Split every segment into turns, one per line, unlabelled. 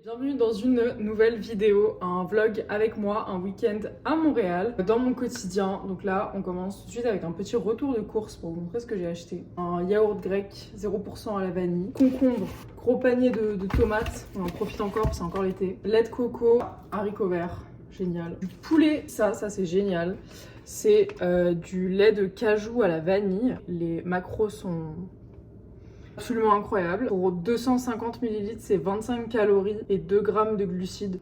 Bienvenue dans une nouvelle vidéo, un vlog avec moi, un week-end à Montréal, dans mon quotidien. Donc là, on commence tout de suite avec un petit retour de course pour vous montrer ce que j'ai acheté. Un yaourt grec, 0% à la vanille, concombre, gros panier de tomates, on en profite encore, c'est encore l'été, lait de coco, haricots verts, génial. Du poulet, ça c'est génial. C'est du lait de cajou à la vanille. Les macros sont absolument incroyables. Pour 250 ml, c'est 25 calories et 2 grammes de glucides.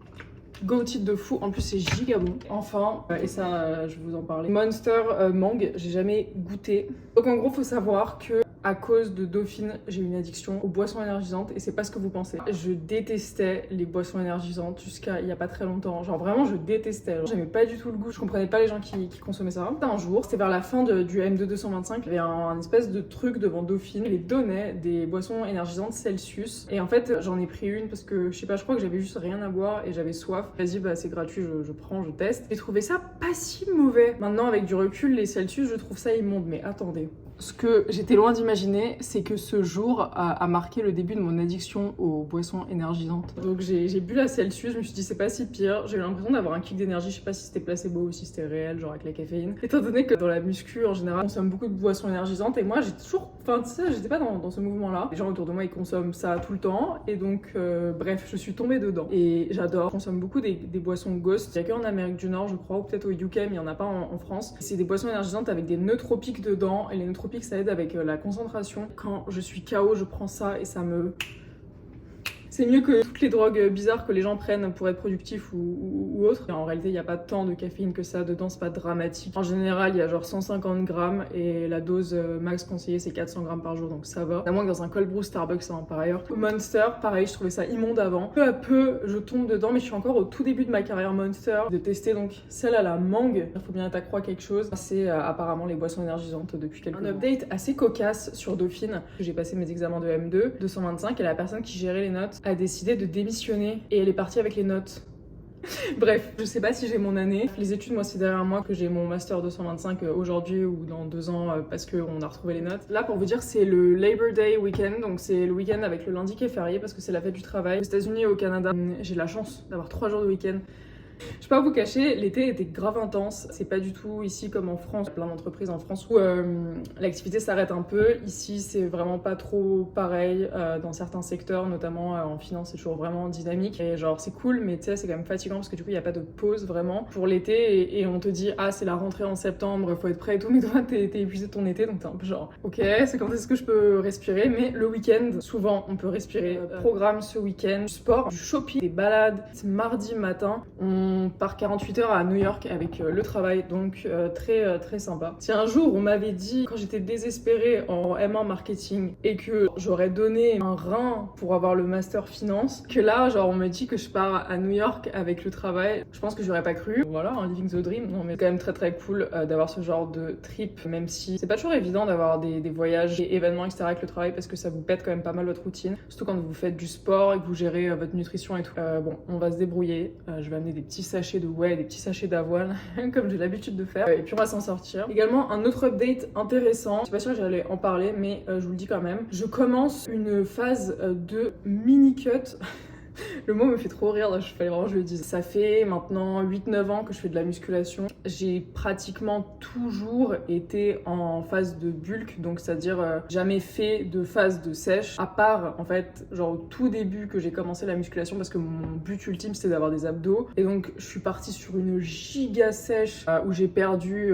Go-titre de fou, en plus c'est giga bon. Enfin, et ça je vais vous en parler, Monster Mangue, j'ai jamais goûté. Donc en gros faut savoir que à cause de Dauphine, j'ai une addiction aux boissons énergisantes et c'est pas ce que vous pensez. Je détestais les boissons énergisantes jusqu'à il y a pas très longtemps. Genre vraiment je détestais. J'aimais pas du tout le goût, je comprenais pas les gens qui consommaient ça. Un jour, c'était vers la fin du M2 225, il y avait un espèce de truc devant Dauphine. Ils donnaient des boissons énergisantes Celsius et en fait j'en ai pris une parce que je sais pas, je crois que j'avais juste rien à boire et j'avais soif. Vas-y bah c'est gratuit, je prends, je teste. J'ai trouvé ça pas si mauvais. Maintenant avec du recul, les Celsius je trouve ça immonde, mais attendez. Ce que j'étais loin d'imaginer, c'est que ce jour a marqué le début de mon addiction aux boissons énergisantes. Donc j'ai bu la Celsius, je me suis dit c'est pas si pire. J'ai eu l'impression d'avoir un kick d'énergie, je sais pas si c'était placebo ou si c'était réel, genre avec la caféine. Étant donné que dans la muscu en général, on consomme beaucoup de boissons énergisantes et moi j'ai toujours, enfin tu sais, j'étais pas dans ce mouvement-là. Les gens autour de moi ils consomment ça tout le temps et donc bref, je suis tombée dedans. Et j'adore, je consomme beaucoup des boissons Ghost. Il y a qu'en Amérique du Nord je crois, ou peut-être au UK, mais il y en a pas en France. C'est des boissons énergisantes avec des nootropiques dedans et les nootropiques ça aide avec la concentration. Quand je suis KO, je prends ça et ça me... C'est mieux que toutes les drogues bizarres que les gens prennent pour être productifs ou autres. Et en réalité, il n'y a pas tant de caféine que ça dedans, c'est pas dramatique. En général, il y a genre 150 grammes et la dose max conseillée, c'est 400 grammes par jour, donc ça va. À moins que dans un cold brew Starbucks, ça en par ailleurs. Monster, pareil, je trouvais ça immonde avant. Peu à peu, je tombe dedans, mais je suis encore au tout début de ma carrière Monster. De tester donc celle à la mangue. Il faut bien être accro à quelque chose. C'est apparemment les boissons énergisantes depuis quelques mois. Un update assez cocasse sur Dauphine. J'ai passé mes examens de M2, 225, et la personne qui gérait les notes a décidé de démissionner et elle est partie avec les notes. Bref, je sais pas si j'ai mon année. Les études, moi, c'est derrière moi que j'ai mon master 225 aujourd'hui ou dans 2 ans parce qu'on a retrouvé les notes. Là, pour vous dire, c'est le Labor Day week-end, donc c'est le week-end avec le lundi qui est férié parce que c'est la fête du travail. Aux États-Unis et au Canada, j'ai la chance d'avoir 3 jours de week-end. Je vais pas vous cacher, l'été était grave intense. C'est pas du tout ici comme en France. Il y a plein d'entreprises en France où l'activité s'arrête un peu. Ici, c'est vraiment pas trop pareil dans certains secteurs, notamment en finance, c'est toujours vraiment dynamique. Et genre, c'est cool, mais tu sais, c'est quand même fatigant parce que du coup, il y a pas de pause vraiment pour l'été. Et on te dit, ah, c'est la rentrée en septembre, faut être prêt et tout. Mais toi, t'es épuisé de ton été, donc t'es un peu genre, ok, c'est quand est-ce que je peux respirer? Mais le week-end, souvent, on peut respirer. Programme ce week-end, du sport, du shopping, des balades. C'est mardi matin. On part 48 heures à New York avec le travail, donc très sympa. Si un jour on m'avait dit, quand j'étais désespérée en M1 marketing et que j'aurais donné un rein pour avoir le master finance, que là genre on me dit que je pars à New York avec le travail, je pense que j'aurais pas cru. Voilà, un living the dream. Non mais c'est quand même très cool d'avoir ce genre de trip, même si c'est pas toujours évident d'avoir des voyages, des événements etc avec le travail parce que ça vous pète quand même pas mal votre routine, surtout quand vous faites du sport et que vous gérez votre nutrition et tout. Bon, on va se débrouiller. Je vais amener des petits sachets de whey, des petits sachets d'avoine comme j'ai l'habitude de faire et puis on va s'en sortir. Également un autre update intéressant, je suis pas sûre que j'allais en parler mais je vous le dis quand même, je commence une phase de mini cut. Le mot me fait trop rire, il fallait vraiment que je le dise. Ça fait maintenant 8-9 ans que je fais de la musculation. J'ai pratiquement toujours été en phase de bulk, donc c'est-à-dire jamais fait de phase de sèche, à part en fait genre au tout début que j'ai commencé la musculation parce que mon but ultime c'était d'avoir des abdos. Et donc je suis partie sur une giga sèche où j'ai perdu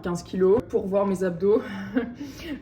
15 kilos pour voir mes abdos.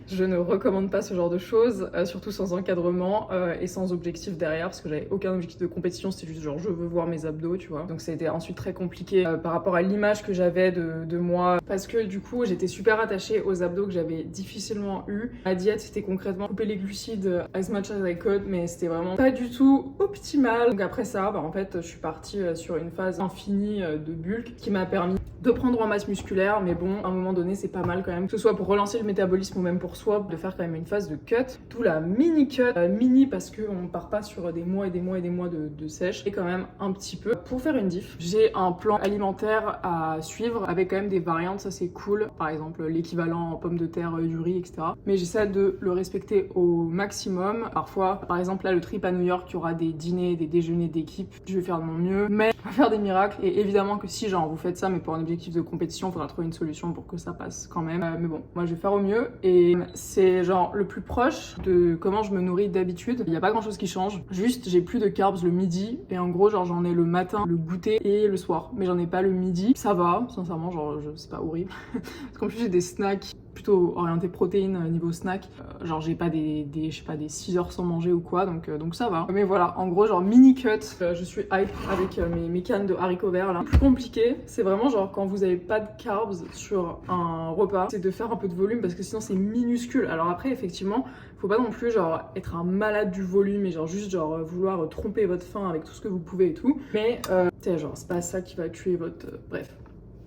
Je ne recommande pas ce genre de choses, surtout sans encadrement et sans objectif derrière parce que j'avais aucun objectif de compétition, c'était juste genre je veux voir mes abdos, tu vois. Donc ça a été ensuite très compliqué par rapport à l'image que j'avais de moi parce que du coup j'étais super attachée aux abdos que j'avais difficilement eu. Ma diète c'était concrètement couper les glucides as much as I could, mais c'était vraiment pas du tout optimal. Donc après ça, en fait je suis partie sur une phase infinie de bulk qui m'a permis de prendre en masse musculaire, mais bon, à un moment donné, c'est pas mal quand même, que ce soit pour relancer le métabolisme ou même pour soi, de faire quand même une phase de cut. Tout la mini cut, mini parce qu'on part pas sur des mois et des mois et des mois de sèche, et quand même un petit peu pour faire une diff. J'ai un plan alimentaire à suivre avec quand même des variantes, ça c'est cool. Par exemple, l'équivalent en pommes de terre, du riz, etc. Mais j'essaie de le respecter au maximum. Parfois, par exemple, là, le trip à New York, il y aura des dîners, des déjeuners d'équipe. Je vais faire de mon mieux, mais je vais faire des miracles. Et évidemment que si, genre, vous faites ça, mais pour un objectif de compétition, il faudra trouver une solution pour que ça passe quand même. Mais bon, moi, je vais faire au mieux. Et c'est genre le plus proche de comment je me nourris d'habitude. Il n'y a pas grand chose qui change. Juste, j'ai plus de carbs le midi. Et en gros, genre, j'en ai le matin, le goûter et le soir. Mais j'en ai pas le midi. Ça va, sincèrement, genre, c'est pas horrible. Parce qu'en plus, j'ai des snacks plutôt orienté protéines niveau snack, genre j'ai pas je sais pas, des 6 heures sans manger ou quoi, donc ça va. Mais voilà, en gros genre mini cut, je suis hype avec mes cannes de haricots verts là. Le plus compliqué, c'est vraiment genre quand vous avez pas de carbs sur un repas, c'est de faire un peu de volume parce que sinon c'est minuscule. Alors après effectivement, faut pas non plus genre être un malade du volume et genre juste genre vouloir tromper votre faim avec tout ce que vous pouvez et tout, mais tu sais genre c'est pas ça qui va tuer votre... bref.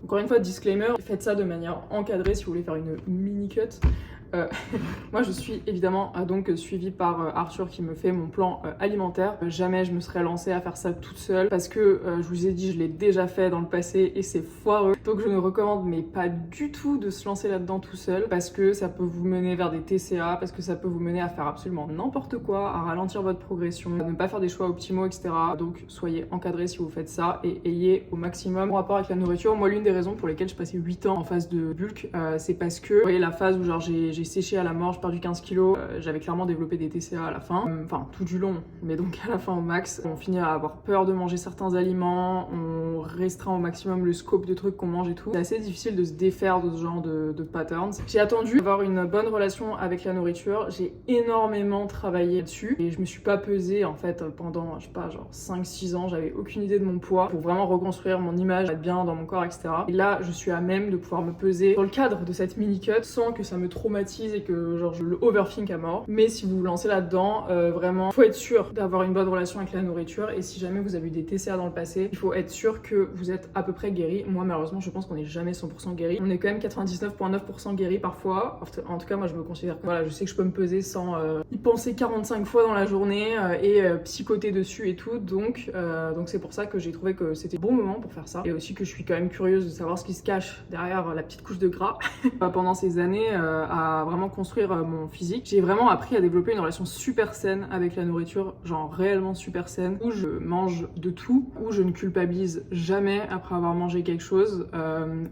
Encore une fois, disclaimer, faites ça de manière encadrée si vous voulez faire une mini cut. Moi je suis évidemment donc suivie par Arthur qui me fait mon plan alimentaire. Jamais je me serais lancée à faire ça toute seule parce que je vous ai dit je l'ai déjà fait dans le passé et c'est foireux. Donc je ne recommande mais pas du tout de se lancer là-dedans tout seul parce que ça peut vous mener vers des TCA, parce que ça peut vous mener à faire absolument n'importe quoi, à ralentir votre progression, à ne pas faire des choix optimaux, etc. Donc soyez encadrés si vous faites ça et ayez au maximum mon rapport avec la nourriture. Moi l'une des raisons pour lesquelles je passais 8 ans en phase de bulk, c'est parce que vous voyez la phase où genre j'ai séché à la mort, j'ai perdu 15 kilos, j'avais clairement développé des TCA à la fin, enfin tout du long, mais donc à la fin au max. On finit à avoir peur de manger certains aliments, on restreint au maximum le scope de trucs qu'on mange et tout. C'est assez difficile de se défaire de ce genre de patterns. J'ai attendu d'avoir une bonne relation avec la nourriture, j'ai énormément travaillé dessus et je me suis pas pesée en fait pendant, je sais pas, genre 5-6 ans, j'avais aucune idée de mon poids pour vraiment reconstruire mon image, être bien dans mon corps, etc. Et là, je suis à même de pouvoir me peser dans le cadre de cette mini cut sans que ça me traumatise et que genre je le overthink à mort. Mais si vous vous lancez là-dedans, vraiment, faut être sûr d'avoir une bonne relation avec la nourriture et si jamais vous avez eu des TCA dans le passé, il faut être sûr que vous êtes à peu près guéri. Moi, malheureusement, je pense qu'on n'est jamais 100% guéri. On est quand même 99,9% guéri parfois. En tout cas, moi, je me considère que voilà, je sais que je peux me peser sans y penser 45 fois dans la journée et psychoter dessus et tout. Donc c'est pour ça que j'ai trouvé que c'était le bon moment pour faire ça. Et aussi que je suis quand même curieuse de savoir ce qui se cache derrière la petite couche de gras. Pendant ces années, à vraiment construire mon physique, j'ai vraiment appris à développer une relation super saine avec la nourriture, genre réellement super saine, où je mange de tout, où je ne culpabilise jamais après avoir mangé quelque chose,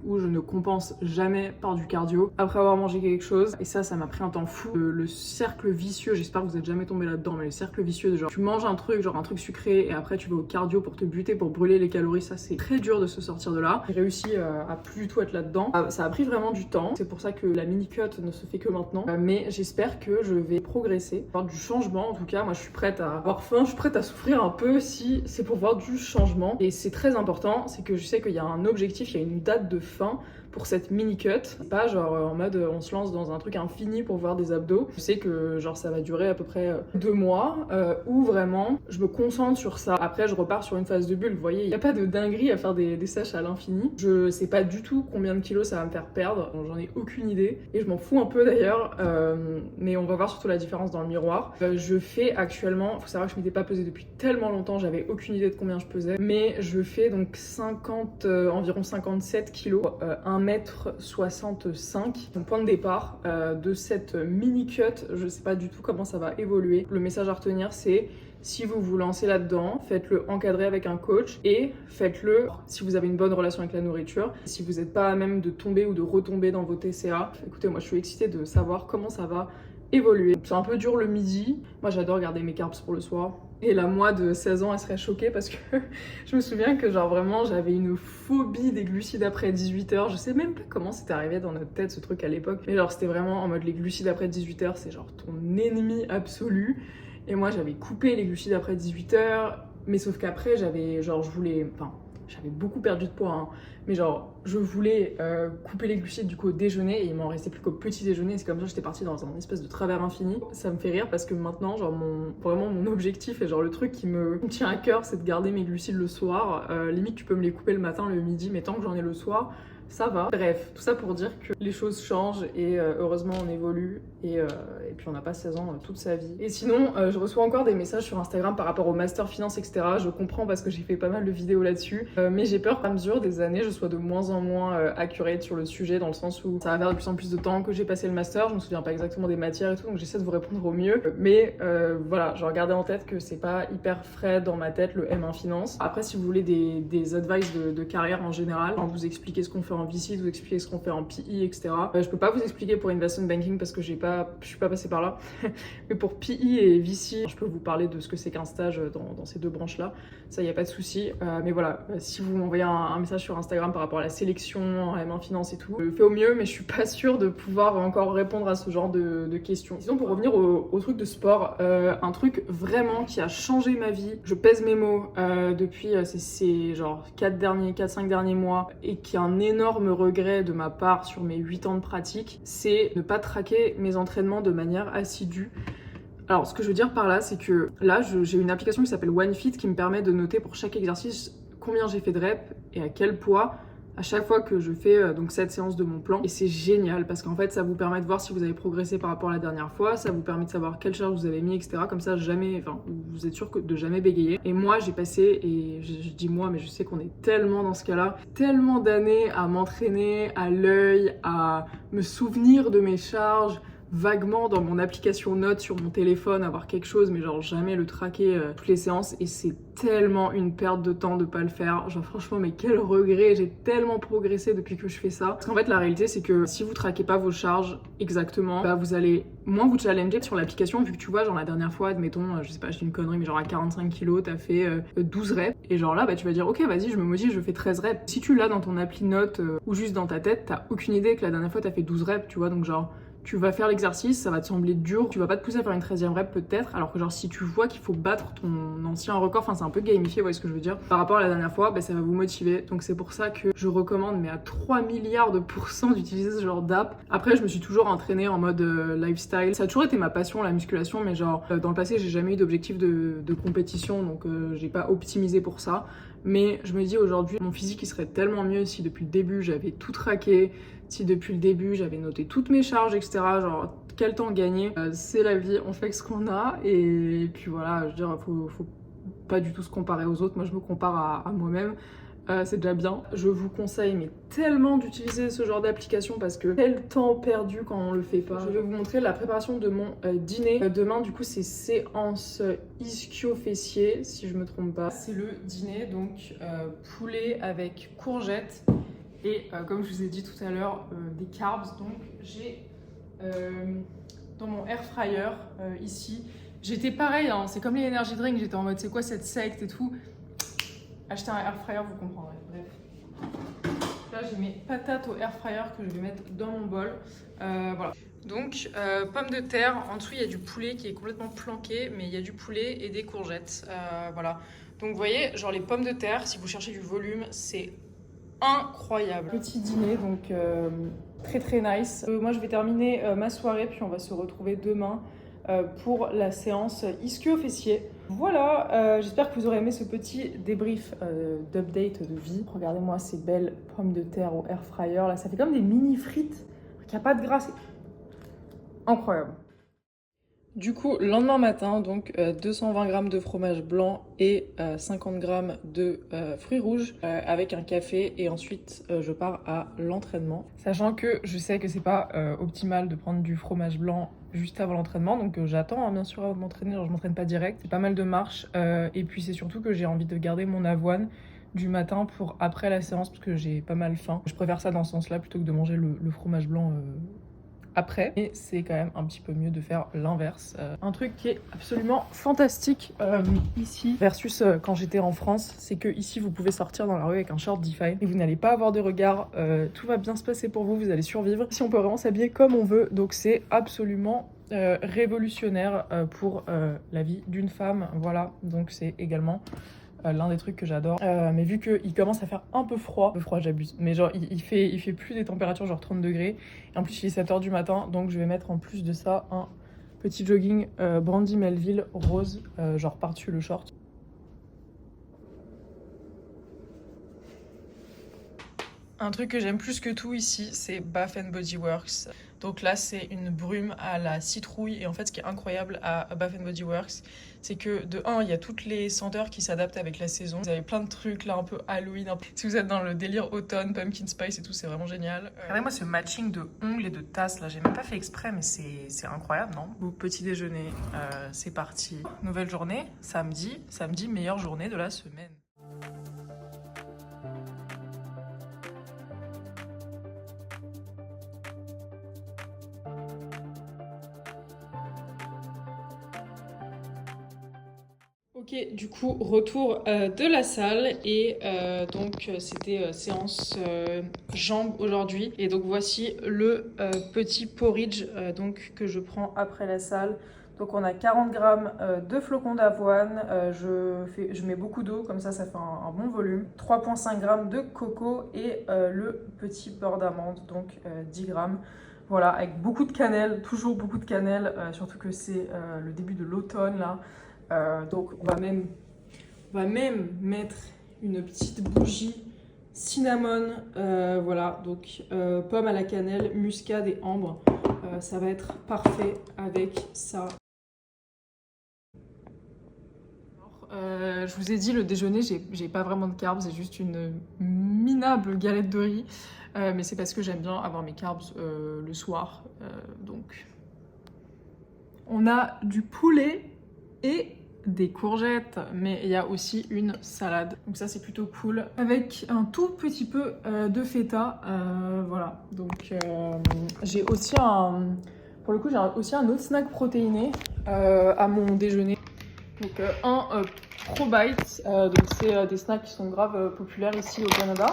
où je ne compense jamais par du cardio après avoir mangé quelque chose. Et ça m'a pris un temps fou. Le cercle vicieux, j'espère que vous êtes jamais tombé là-dedans, mais le cercle vicieux de genre tu manges un truc, genre un truc sucré, et après tu vas au cardio pour te buter, pour brûler les calories, ça c'est très dur de se sortir de là. J'ai réussi à plus du tout être là-dedans. Ça a pris vraiment du temps, c'est pour ça que la mini cut ne se fait que maintenant, mais j'espère que je vais progresser, voir du changement. En tout cas, moi je suis prête à avoir faim, je suis prête à souffrir un peu si c'est pour voir du changement. Et c'est très important, c'est que je sais qu'il y a un objectif, il y a une date de fin pour cette mini cut. C'est pas genre en mode on se lance dans un truc infini pour voir des abdos. Je sais que genre ça va durer à peu près 2 mois où vraiment je me concentre sur ça. Après je repars sur une phase de bulle. Vous voyez, il n'y a pas de dinguerie à faire des sèches à l'infini. Je sais pas du tout combien de kilos ça va me faire perdre. J'en ai aucune idée et je m'en fous un peu d'ailleurs. Mais on va voir surtout la différence dans le miroir. Je fais actuellement, faut savoir que je m'étais pas pesée depuis tellement longtemps, j'avais aucune idée de combien je pesais. Mais je fais donc environ 57 kilos, 1m65. Mon point de départ de cette mini cut, je sais pas du tout comment ça va évoluer. Le message à retenir c'est si vous vous lancez là-dedans, faites-le encadré avec un coach et faites-le si vous avez une bonne relation avec la nourriture. Si vous n'êtes pas à même de tomber ou de retomber dans vos TCA, écoutez, moi je suis excitée de savoir comment ça va évoluer. C'est un peu dur le midi. Moi j'adore garder mes carbs pour le soir. Et la moi de 16 ans, elle serait choquée parce que je me souviens que genre vraiment j'avais une phobie des glucides après 18h. Je sais même pas comment c'était arrivé dans notre tête ce truc à l'époque. Mais genre c'était vraiment en mode les glucides après 18h, c'est genre ton ennemi absolu. Et moi j'avais coupé les glucides après 18h. Mais sauf qu'après j'avais genre je j'avais beaucoup perdu de poids, hein. Mais genre je voulais couper les glucides du coup au déjeuner et il m'en restait plus qu'au petit déjeuner. C'est comme ça j'étais partie dans un espèce de travers infini. Ça me fait rire parce que maintenant genre vraiment mon objectif et genre le truc qui me tient à cœur, c'est de garder mes glucides le soir. Limite tu peux me les couper le matin, le midi, mais tant que j'en ai le soir, ça va. Bref, tout ça pour dire que les choses changent et heureusement on évolue et puis on n'a pas 16 ans toute sa vie. Et sinon, je reçois encore des messages sur Instagram par rapport au master finance, etc. Je comprends parce que j'ai fait pas mal de vidéos là-dessus, mais j'ai peur qu'à mesure des années, je sois de moins en moins accurate sur le sujet, dans le sens où ça va faire de plus en plus de temps que j'ai passé le master, je me souviens pas exactement des matières et tout, donc j'essaie de vous répondre au mieux. Mais voilà, je regardais en tête que c'est pas hyper frais dans ma tête le M1 finance. Après, si vous voulez des advice de carrière en général, vous expliquer ce qu'on fait en VC, vous expliquer ce qu'on fait en PE, etc. Je peux pas vous expliquer pour investment banking parce que je suis pas passée par là. Mais pour PE et VC, je peux vous parler de ce que c'est qu'un stage dans ces deux branches-là. Ça, y a pas de souci. Mais voilà, si vous m'envoyez un message sur Instagram par rapport à la sélection en M1 finance et tout, je fais au mieux, mais je suis pas sûre de pouvoir encore répondre à ce genre de questions. Sinon, pour revenir au truc de sport, un truc vraiment qui a changé ma vie, je pèse mes mots depuis ces genre 4-5 derniers mois, et qui est un énorme regret de ma part sur mes 8 ans de pratique, c'est ne pas traquer mes entraînements de manière assidue. Alors, ce que je veux dire par là, c'est que là, j'ai une application qui s'appelle OneFit qui me permet de noter pour chaque exercice combien j'ai fait de reps et à quel poids à chaque fois que je fais donc cette séance de mon plan. Et c'est génial parce qu'en fait, ça vous permet de voir si vous avez progressé par rapport à la dernière fois, ça vous permet de savoir quelle charge vous avez mis, etc. Comme ça, vous êtes sûr de jamais bégayer. Et moi, j'ai passé, et je dis moi, mais je sais qu'on est tellement dans ce cas-là, tellement d'années à m'entraîner à l'œil, à me souvenir de mes charges, vaguement dans mon application notes sur mon téléphone, avoir quelque chose, mais genre jamais le traquer toutes les séances, et c'est tellement une perte de temps de pas le faire. Genre franchement, mais quel regret, j'ai tellement progressé depuis que je fais ça. Parce qu'en fait, la réalité, c'est que si vous traquez pas vos charges exactement, bah vous allez moins vous challenger sur l'application, vu que tu vois, genre la dernière fois, admettons, je sais pas, je dis une connerie, mais genre à 45 kilos, t'as fait 12 reps, et genre là, bah tu vas dire, ok, vas-y, je me motive, je fais 13 reps. Si tu l'as dans ton appli notes ou juste dans ta tête, t'as aucune idée que la dernière fois, t'as fait 12 reps, tu vois, donc genre tu vas faire l'exercice, ça va te sembler dur, tu vas pas te pousser à faire une 13e rep peut-être, alors que genre si tu vois qu'il faut battre ton ancien record, enfin c'est un peu gamifié, vous voyez ce que je veux dire, par rapport à la dernière fois, bah, ça va vous motiver. Donc c'est pour ça que je recommande, mais à 3 milliards de pourcents, d'utiliser ce genre d'app. Après, je me suis toujours entraînée en mode lifestyle, ça a toujours été ma passion, la musculation, mais genre dans le passé j'ai jamais eu d'objectif de compétition, donc j'ai pas optimisé pour ça. Mais je me dis aujourd'hui, mon physique il serait tellement mieux si depuis le début j'avais tout traqué, si depuis le début j'avais noté toutes mes charges, etc. Genre quel temps gagner. C'est la vie, on fait ce qu'on a, et puis voilà, je veux dire, faut pas du tout se comparer aux autres. Moi je me compare à moi-même. C'est déjà bien. Je vous conseille mais tellement d'utiliser ce genre d'application parce que quel temps perdu quand on le fait pas. Je vais vous montrer la préparation de mon dîner. Demain du coup c'est séance ischio-fessier si je me trompe pas. C'est le dîner, donc poulet avec courgettes et comme je vous ai dit tout à l'heure des carbs. Donc j'ai dans mon air fryer ici, j'étais pareil, hein, c'est comme les energy drinks, j'étais en mode c'est quoi cette secte et tout. Acheter un air fryer, vous comprendrez. Bref. Là, j'ai mes patates au air fryer que je vais mettre dans mon bol. Voilà. Donc, pommes de terre. En dessous, il y a du poulet qui est complètement planqué, mais il y a du poulet et des courgettes. Voilà. Donc, vous voyez, genre les pommes de terre, si vous cherchez du volume, c'est incroyable. Petit dîner, donc très très nice. Moi, je vais terminer ma soirée, puis on va se retrouver demain pour la séance ischio-fessier. Voilà, j'espère que vous aurez aimé ce petit débrief d'update de vie. Regardez-moi ces belles pommes de terre au air fryer. Là, ça fait comme des mini frites. Il n'y a pas de gras, c'est incroyable. Du coup, lendemain matin, donc 220 g de fromage blanc et 50 g de fruits rouges avec un café, et ensuite je pars à l'entraînement. Sachant que je sais que c'est pas optimal de prendre du fromage blanc juste avant l'entraînement, donc j'attends bien sûr avant de m'entraîner, genre je m'entraîne pas direct, c'est pas mal de marche, et puis c'est surtout que j'ai envie de garder mon avoine du matin pour après la séance parce que j'ai pas mal faim. Je préfère ça dans ce sens-là plutôt que de manger le fromage blanc après, et c'est quand même un petit peu mieux de faire l'inverse. Un truc qui est absolument fantastique ici versus quand j'étais en France, c'est que ici vous pouvez sortir dans la rue avec un short Define et vous n'allez pas avoir de regard, tout va bien se passer pour vous, vous allez survivre. Ici on peut vraiment s'habiller comme on veut, donc c'est absolument révolutionnaire pour la vie d'une femme. Voilà, donc c'est également l'un des trucs que j'adore. Mais vu qu'il commence à faire un peu froid j'abuse, mais genre il fait plus des températures genre 30 degrés. Et en plus il est 7 h du matin, donc je vais mettre en plus de ça un petit jogging Brandy Melville rose, genre par-dessus le short. Un truc que j'aime plus que tout ici, c'est Bath Body Works. Donc là, c'est une brume à la citrouille. Et en fait, ce qui est incroyable à Bath Body Works, c'est que de un, il y a toutes les senteurs qui s'adaptent avec la saison. Vous avez plein de trucs là, un peu Halloween. Si vous êtes dans le délire automne, pumpkin spice et tout, c'est vraiment génial. Regardez-moi ce matching de ongles et de tasses là. J'ai même pas fait exprès, mais c'est incroyable, non? Bon, petit déjeuner, c'est parti. Nouvelle journée, samedi, meilleure journée de la semaine. Ok, du coup, retour de la salle et donc c'était séance jambes aujourd'hui. Et donc voici le petit porridge donc, que je prends après la salle. Donc on a 40 grammes de flocons d'avoine, je mets beaucoup d'eau, comme ça fait un bon volume. 3,5 grammes de coco et le petit beurre d'amande, donc 10 grammes. Voilà, avec beaucoup de cannelle, toujours beaucoup de cannelle, surtout que c'est le début de l'automne là. Donc on va même mettre une petite bougie cinnamon, voilà, donc pomme à la cannelle, muscade et ambre. Ça va être parfait avec ça. Je vous ai dit, le déjeuner, j'ai pas vraiment de carbs, c'est juste une minable galette de riz. Mais c'est parce que j'aime bien avoir mes carbs le soir. Donc, on a du poulet et des courgettes, mais il y a aussi une salade. Donc ça, c'est plutôt cool. Avec un tout petit peu de feta. Voilà. Donc, j'ai aussi pour le coup, j'ai aussi un autre snack protéiné à mon déjeuner. Donc un ProBite, donc c'est des snacks qui sont grave populaires ici au Canada.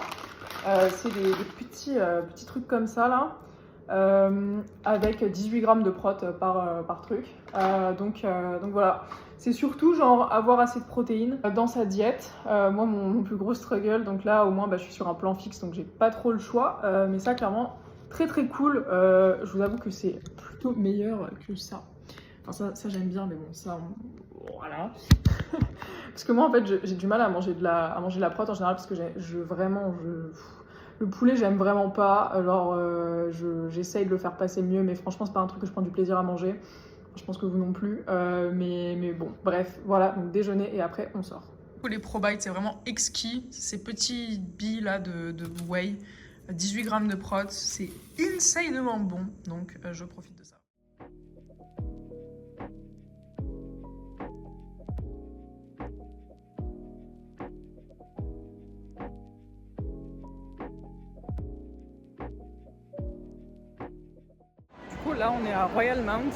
C'est des petits trucs comme ça là, avec 18 grammes de prot par truc. Donc voilà, c'est surtout genre avoir assez de protéines dans sa diète. Moi mon plus gros struggle, donc là au moins je suis sur un plan fixe donc j'ai pas trop le choix. Mais ça clairement très cool. Je vous avoue que c'est plutôt meilleur que ça. Enfin ça j'aime bien mais bon ça voilà. Parce que moi en fait j'ai du mal à manger de la prot en général parce que le poulet j'aime vraiment pas. Alors j'essaye de le faire passer mieux mais franchement c'est pas un truc que je prends du plaisir à manger. Je pense que vous non plus. Mais bon bref voilà donc déjeuner et après on sort. Les ProBite c'est vraiment exquis. Ces petits billes là de whey. 18 grammes de prot, c'est insanement bon donc je profite de ça. Là on est à Royal Mount,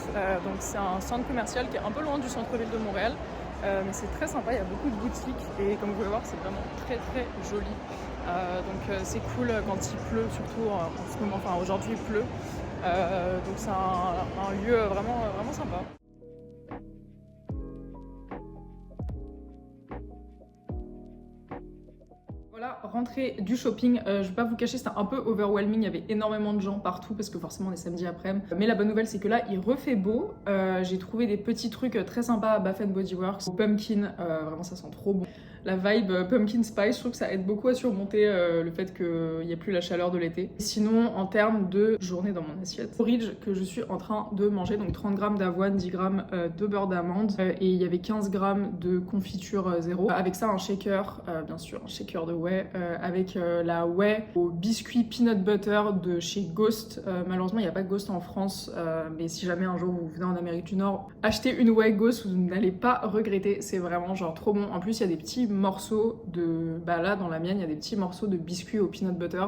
donc c'est un centre commercial qui est un peu loin du centre-ville de Montréal, mais c'est très sympa, il y a beaucoup de boutiques et comme vous pouvez voir c'est vraiment très joli. Donc c'est cool quand il pleut, surtout en ce moment, enfin aujourd'hui il pleut, donc c'est un lieu vraiment sympa. Voilà, rentrée du shopping, je vais pas vous cacher, c'était un peu overwhelming, il y avait énormément de gens partout parce que forcément on est samedi après-midi. Mais la bonne nouvelle c'est que là il refait beau, j'ai trouvé des petits trucs très sympas à Bath Body Works, au pumpkin, vraiment ça sent trop bon. La vibe pumpkin spice, je trouve que ça aide beaucoup à surmonter le fait qu'il n'y ait plus la chaleur de l'été. Sinon, en termes de journée dans mon assiette, porridge que je suis en train de manger, donc 30 grammes d'avoine, 10 grammes de beurre d'amande et il y avait 15 grammes de confiture zéro. Avec ça, un shaker, bien sûr, un shaker de whey, avec la whey au biscuit peanut butter de chez Ghost. Malheureusement, il n'y a pas de Ghost en France, mais si jamais un jour vous venez en Amérique du Nord, achetez une whey Ghost, vous n'allez pas regretter, c'est vraiment genre trop bon. En plus, il y a des petits morceaux de... là dans la mienne il y a des petits morceaux de biscuits au peanut butter.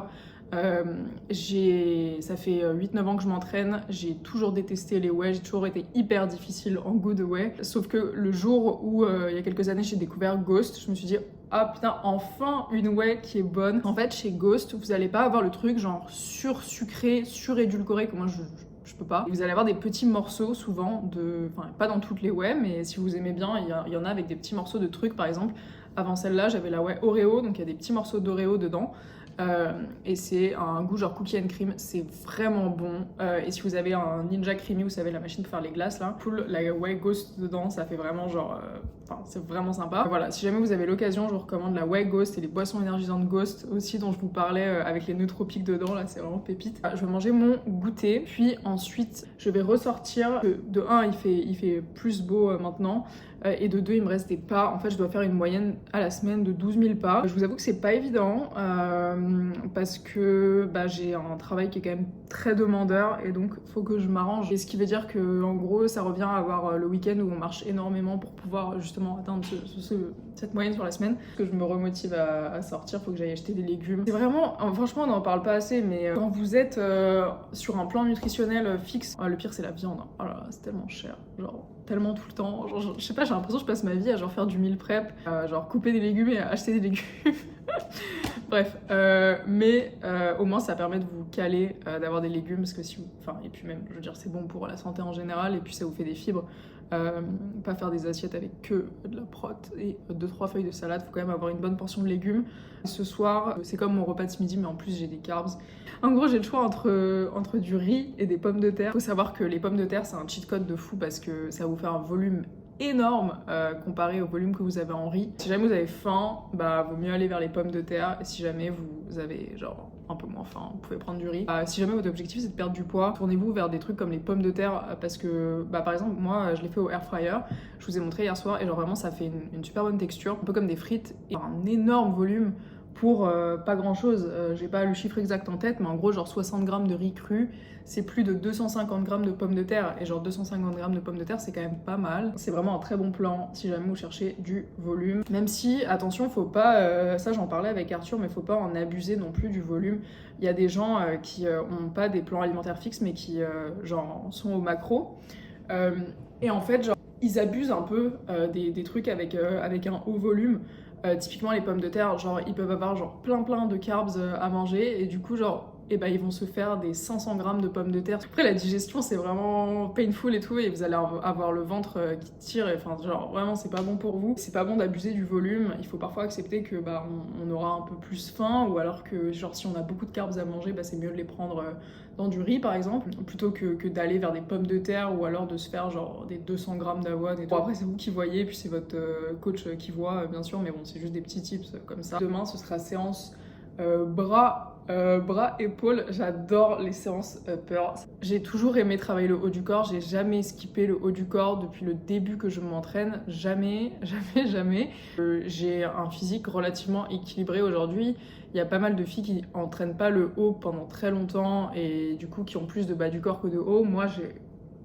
Ça fait 8-9 ans que je m'entraîne, j'ai toujours détesté les whey, j'ai toujours été hyper difficile en goût de whey, sauf que le jour où il y a quelques années j'ai découvert Ghost, je me suis dit ah putain enfin une whey qui est bonne. En fait chez Ghost vous allez pas avoir le truc genre sursucré, surédulcoré que moi je peux pas. Vous allez avoir des petits morceaux souvent de... Enfin pas dans toutes les whey mais si vous aimez bien il y en a avec des petits morceaux de trucs par exemple Avant celle-là, j'avais la whey Oreo, donc il y a des petits morceaux d'Oreo dedans. Et c'est un goût genre cookie and cream, c'est vraiment bon. Et si vous avez un Ninja Creamy, vous savez la machine pour faire les glaces là, cool, la whey Ghost dedans, ça fait vraiment genre, c'est vraiment sympa. Voilà, si jamais vous avez l'occasion, je vous recommande la whey Ghost et les boissons énergisantes Ghost aussi dont je vous parlais avec les nootropiques dedans là, c'est vraiment pépite. Je vais manger mon goûter, puis ensuite je vais ressortir. De 1 il fait plus beau maintenant. Et de 2 il me reste des pas. En fait je dois faire une moyenne à la semaine de 12 000 pas. Je vous avoue que c'est pas évident parce que j'ai un travail qui est quand même très demandeur et donc faut que je m'arrange. Et ce qui veut dire que en gros ça revient à avoir le week-end où on marche énormément pour pouvoir justement atteindre cette moyenne sur la semaine. Que je me remotive à sortir, faut que j'aille acheter des légumes. C'est vraiment, franchement on n'en parle pas assez, mais quand vous êtes sur un plan nutritionnel fixe, le pire c'est la viande. Oh là là, c'est tellement cher, genre tellement tout le temps. Genre, je sais pas, j'ai l'impression que je passe ma vie à genre faire du meal prep, genre couper des légumes et acheter des légumes. Bref, mais au moins ça permet de vous caler, d'avoir des légumes parce que si vous... Enfin, et puis même, je veux dire, c'est bon pour la santé en général et puis ça vous fait des fibres. Pas faire des assiettes avec que de la prot et 2-3 feuilles de salade, faut quand même avoir une bonne portion de légumes. Ce soir, c'est comme mon repas de ce midi, mais en plus j'ai des carbs. En gros, j'ai le choix entre du riz et des pommes de terre. Faut savoir que les pommes de terre, c'est un cheat code de fou parce que ça vous fait un volume énorme comparé au volume que vous avez en riz. Si jamais vous avez faim, vaut mieux aller vers les pommes de terre. Et si jamais vous avez genre un peu moins faim, vous pouvez prendre du riz. Si jamais votre objectif c'est de perdre du poids, tournez-vous vers des trucs comme les pommes de terre parce que par exemple moi je l'ai fait au air fryer, je vous ai montré hier soir et genre vraiment ça fait une super bonne texture, un peu comme des frites et un énorme volume pour pas grand chose. J'ai pas le chiffre exact en tête, mais en gros genre 60 grammes de riz cru, c'est plus de 250 grammes de pommes de terre et genre 250 grammes de pommes de terre c'est quand même pas mal. C'est vraiment un très bon plan si jamais vous cherchez du volume, même si attention faut pas, ça j'en parlais avec Arthur, mais faut pas en abuser non plus du volume. Il y a des gens qui ont pas des plans alimentaires fixes mais qui genre sont au macro et en fait genre ils abusent un peu des trucs avec un haut volume. Typiquement les pommes de terre, genre ils peuvent avoir genre plein de carbs à manger et du coup genre ils vont se faire des 500 grammes de pommes de terre. Après la digestion c'est vraiment painful et tout et vous allez avoir le ventre qui tire et enfin genre vraiment c'est pas bon pour vous. C'est pas bon d'abuser du volume, il faut parfois accepter que on aura un peu plus faim ou alors que genre si on a beaucoup de carbs à manger c'est mieux de les prendre dans du riz par exemple plutôt que d'aller vers des pommes de terre ou alors de se faire genre des 200 grammes d'avoine et tout. Bon, après c'est vous qui voyez puis c'est votre coach qui voit bien sûr mais bon c'est juste des petits tips comme ça. Demain ce sera séance bras, épaules, j'adore les séances upper. J'ai toujours aimé travailler le haut du corps, j'ai jamais skippé le haut du corps depuis le début que je m'entraîne, jamais. J'ai un physique relativement équilibré aujourd'hui. Il y a pas mal de filles qui entraînent pas le haut pendant très longtemps et du coup qui ont plus de bas du corps que de haut. Moi j'ai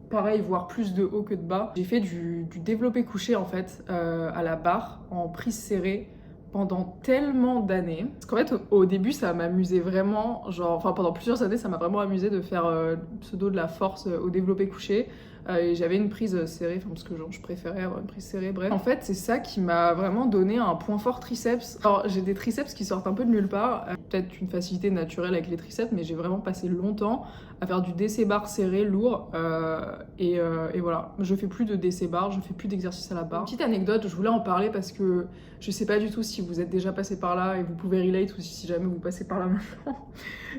pareil, voire plus de haut que de bas. J'ai fait du développé couché en fait à la barre en prise serrée pendant tellement d'années. Parce qu'en fait, au début, ça m'amusait vraiment, genre, enfin pendant plusieurs années, ça m'a vraiment amusé de faire pseudo de la force au développé couché. Et j'avais une prise serrée, parce que genre, je préférais avoir une prise serrée, bref. En fait, c'est ça qui m'a vraiment donné un point fort triceps. Alors, j'ai des triceps qui sortent un peu de nulle part. Peut-être une facilité naturelle avec les triceps, mais j'ai vraiment passé longtemps à faire du DC bar serré, lourd. Et voilà, je fais plus de DC bar, je fais plus d'exercice à la barre. Petite anecdote, je voulais en parler parce que je sais pas du tout si vous êtes déjà passé par là et vous pouvez relate ou si jamais vous passez par là maintenant.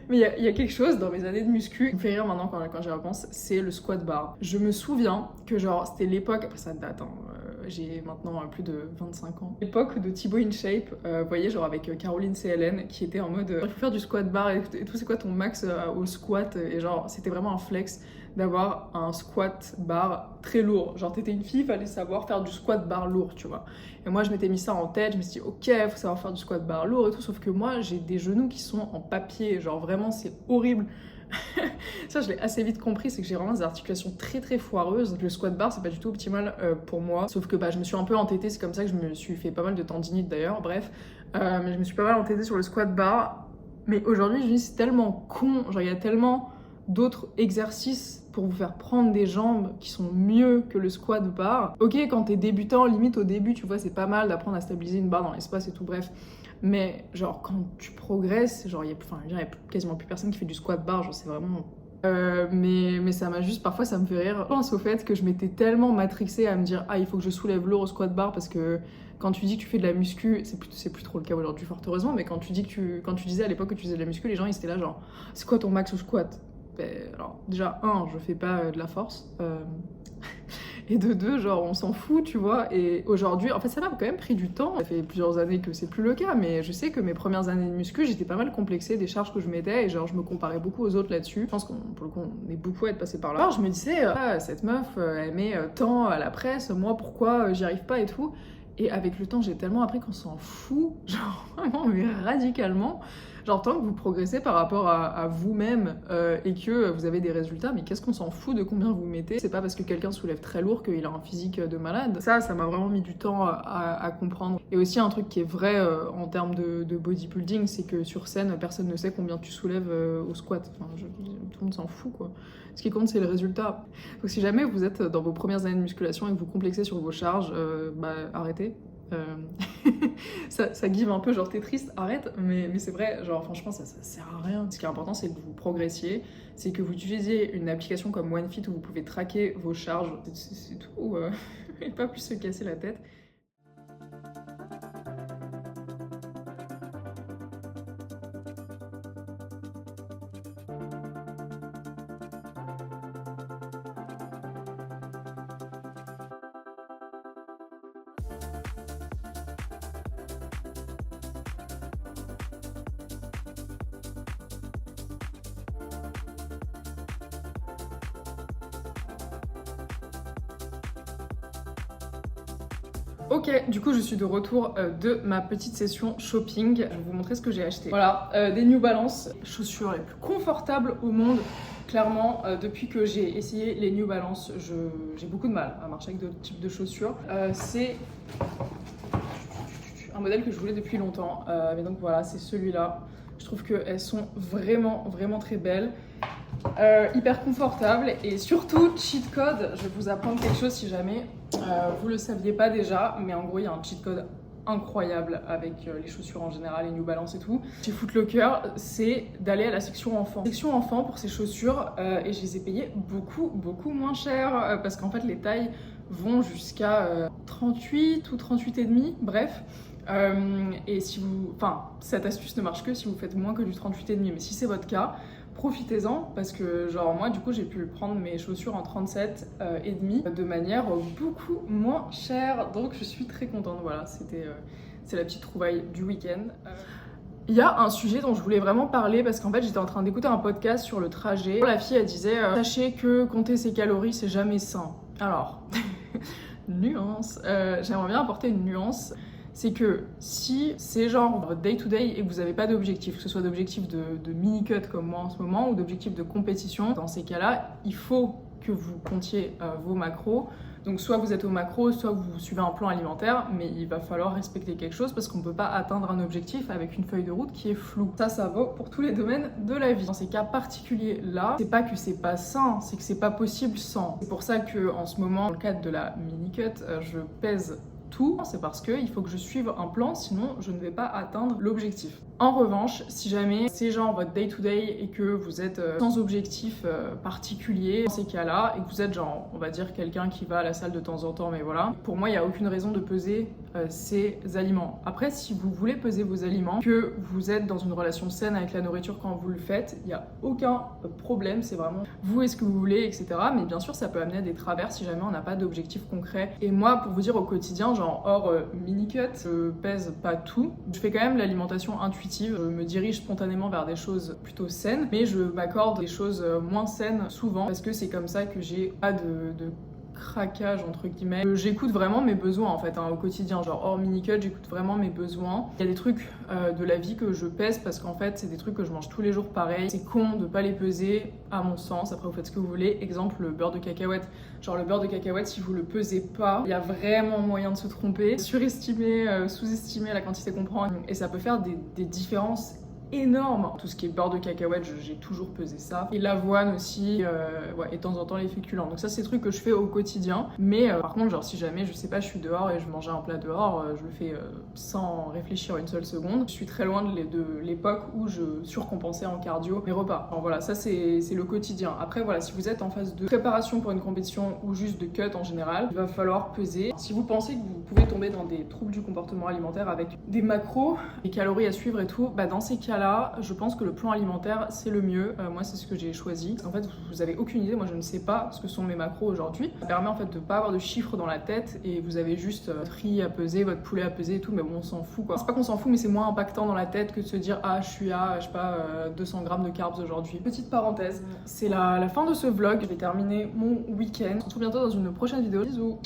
Mais il y a quelque chose dans mes années de muscu qui me fait rire maintenant quand j'y repense, c'est le squat bar. Je me souviens que genre c'était l'époque, après ça date, j'ai maintenant plus de 25 ans. L'époque de Thibaut InShape, vous voyez genre avec Caroline CLN qui était en mode il faut faire du squat bar et tout, c'est quoi ton max au squat et genre c'était vraiment un flex d'avoir un squat bar très lourd. Genre t'étais une fille, fallait savoir faire du squat bar lourd, tu vois. Et moi je m'étais mis ça en tête, je me suis dit ok, faut savoir faire du squat bar lourd et tout, sauf que moi j'ai des genoux qui sont en papier, genre vraiment c'est horrible. Ça je l'ai assez vite compris, c'est que j'ai vraiment des articulations très foireuses. Le squat bar c'est pas du tout optimal pour moi, sauf que je me suis un peu entêtée, c'est comme ça que je me suis fait pas mal de tendinite d'ailleurs, bref. Mais je me suis pas mal entêtée sur le squat bar. Mais aujourd'hui je me dis c'est tellement con, genre il y a tellement d'autres exercices pour vous faire prendre des jambes qui sont mieux que le squat bar. Ok, quand t'es débutant, limite au début, tu vois, c'est pas mal d'apprendre à stabiliser une barre dans l'espace et tout, bref. Mais genre, quand tu progresses, genre, il y a quasiment plus personne qui fait du squat bar, genre, c'est vraiment... mais ça m'a juste, parfois ça me fait rire. Je pense au fait que je m'étais tellement matrixée à me dire ah il faut que je soulève lourd au squat bar parce que Quand tu dis que tu fais de la muscu, c'est plus trop le cas aujourd'hui, fort heureusement, mais quand tu disais à l'époque que tu faisais de la muscu, les gens ils étaient là genre, c'est quoi ton max au squat? Alors déjà, je fais pas de la force. Et de deux, genre on s'en fout, tu vois. Et aujourd'hui, en fait ça m'a quand même pris du temps. Ça fait plusieurs années que c'est plus le cas, mais je sais que mes premières années de muscu, j'étais pas mal complexée des charges que je mettais et genre je me comparais beaucoup aux autres là-dessus. Je pense qu'on pour le coup on est beaucoup à être passé par là. Alors je me disais, cette meuf, elle met tant à la presse, moi pourquoi j'y arrive pas et tout. Et avec le temps, j'ai tellement appris qu'on s'en fout, genre vraiment, mais radicalement. Genre tant que vous progressez par rapport à vous-même et que vous avez des résultats, mais qu'est-ce qu'on s'en fout de combien vous mettez? C'est pas parce que quelqu'un soulève très lourd qu'il a un physique de malade. Ça m'a vraiment mis du temps à comprendre. Et aussi un truc qui est vrai en termes de bodybuilding, c'est que sur scène, personne ne sait combien tu soulèves au squat. Enfin, tout le monde s'en fout, quoi. Ce qui compte, c'est le résultat. Donc si jamais vous êtes dans vos premières années de musculation et que vous complexez sur vos charges, arrêtez. Ça give un peu genre t'es triste, arrête, mais c'est vrai, genre franchement ça sert à rien. Ce qui est important c'est que vous progressiez, c'est que vous utilisiez une application comme OneFit où vous pouvez traquer vos charges, c'est tout, et pas plus se casser la tête. Ok, du coup je suis de retour de ma petite session shopping. Je vais vous montrer ce que j'ai acheté. Voilà, des New Balance, chaussures les plus confortables au monde. Clairement, depuis que j'ai essayé les New Balance, j'ai beaucoup de mal à marcher avec d'autres types de chaussures. C'est un modèle que je voulais depuis longtemps, mais donc voilà, c'est celui-là. Je trouve qu'elles sont vraiment, vraiment très belles. Hyper confortable et surtout cheat code. Je vais vous apprendre quelque chose si jamais vous le saviez pas déjà, mais en gros il y a un cheat code incroyable avec les chaussures en général, les New Balance et tout. Chez Foot Locker, c'est d'aller à la section enfant. Section enfant pour ces chaussures et je les ai payées beaucoup moins cher parce qu'en fait les tailles vont jusqu'à 38 ou 38 et demi, bref. Et si vous, cette astuce ne marche que si vous faites moins que du 38 et demi, mais si c'est votre cas, profitez-en parce que genre moi du coup j'ai pu prendre mes chaussures en 37 et demi de manière beaucoup moins chère, donc je suis très contente. Voilà, c'est la petite trouvaille du week-end. Il y a un sujet dont je voulais vraiment parler parce qu'en fait j'étais en train d'écouter un podcast sur le trajet. La fille elle disait sachez que compter ses calories c'est jamais sain. Alors nuance, j'aimerais bien apporter une nuance. C'est que si c'est genre votre day-to-day et que vous n'avez pas d'objectif, que ce soit d'objectif de mini-cut comme moi en ce moment ou d'objectif de compétition, dans ces cas-là, il faut que vous comptiez vos macros. Donc soit vous êtes au macro, soit vous suivez un plan alimentaire, mais il va falloir respecter quelque chose parce qu'on ne peut pas atteindre un objectif avec une feuille de route qui est floue. Ça vaut pour tous les domaines de la vie. Dans ces cas particuliers-là, c'est pas que c'est pas sain, c'est que c'est pas possible sans. C'est pour ça que en ce moment, dans le cadre de la mini-cut, je pèse tout, c'est parce qu'il faut que je suive un plan, sinon je ne vais pas atteindre l'objectif. En revanche, si jamais c'est genre votre day-to-day et que vous êtes sans objectif particulier, dans ces cas-là, et que vous êtes genre, on va dire, quelqu'un qui va à la salle de temps en temps, mais voilà, pour moi, il n'y a aucune raison de peser ces aliments. Après, si vous voulez peser vos aliments, que vous êtes dans une relation saine avec la nourriture quand vous le faites, il n'y a aucun problème, c'est vraiment vous et ce que vous voulez, etc. Mais bien sûr, ça peut amener à des travers si jamais on n'a pas d'objectif concret. Et moi, pour vous dire au quotidien, genre hors mini-cut, je pèse pas tout. Je fais quand même l'alimentation intuitive. Je me dirige spontanément vers des choses plutôt saines, mais je m'accorde des choses moins saines souvent parce que c'est comme ça que j'ai pas de craquage entre guillemets. J'écoute vraiment mes besoins en fait au quotidien, genre hors mini-cut, j'écoute vraiment mes besoins. Il y a des trucs de la vie que je pèse parce qu'en fait c'est des trucs que je mange tous les jours pareil. C'est con de pas les peser à mon sens, après vous faites ce que vous voulez. Exemple le beurre de cacahuète. Genre le beurre de cacahuète, si vous le pesez pas, il y a vraiment moyen de se tromper, surestimer, sous-estimer la quantité qu'on prend et ça peut faire des différences énorme. Tout ce qui est beurre de cacahuète, j'ai toujours pesé ça. Et l'avoine aussi, ouais, et de temps en temps les féculents. Donc ça, c'est des trucs que je fais au quotidien. Mais par contre, genre si jamais, je sais pas, je suis dehors et je mangeais un plat dehors, je le fais sans réfléchir une seule seconde. Je suis très loin de l'époque où je surcompensais en cardio mes repas. Alors voilà, ça c'est le quotidien. Après voilà, si vous êtes en phase de préparation pour une compétition ou juste de cut en général, il va falloir peser. Si vous pensez que vous pouvez tomber dans des troubles du comportement alimentaire avec des macros, des calories à suivre et tout, bah dans ces cas-là, je pense que le plan alimentaire c'est le mieux. Moi c'est ce que j'ai choisi. En fait, vous avez aucune idée, moi je ne sais pas ce que sont mes macros aujourd'hui. Ça permet en fait de pas avoir de chiffres dans la tête et vous avez juste votre riz à peser, votre poulet à peser et tout, mais bon on s'en fout quoi. C'est pas qu'on s'en fout, mais c'est moins impactant dans la tête que de se dire ah je suis à, je sais pas, 200 grammes de carbs aujourd'hui. Petite parenthèse, c'est la fin de ce vlog. Je vais terminer mon week-end. On se retrouve bientôt dans une prochaine vidéo. Bisous.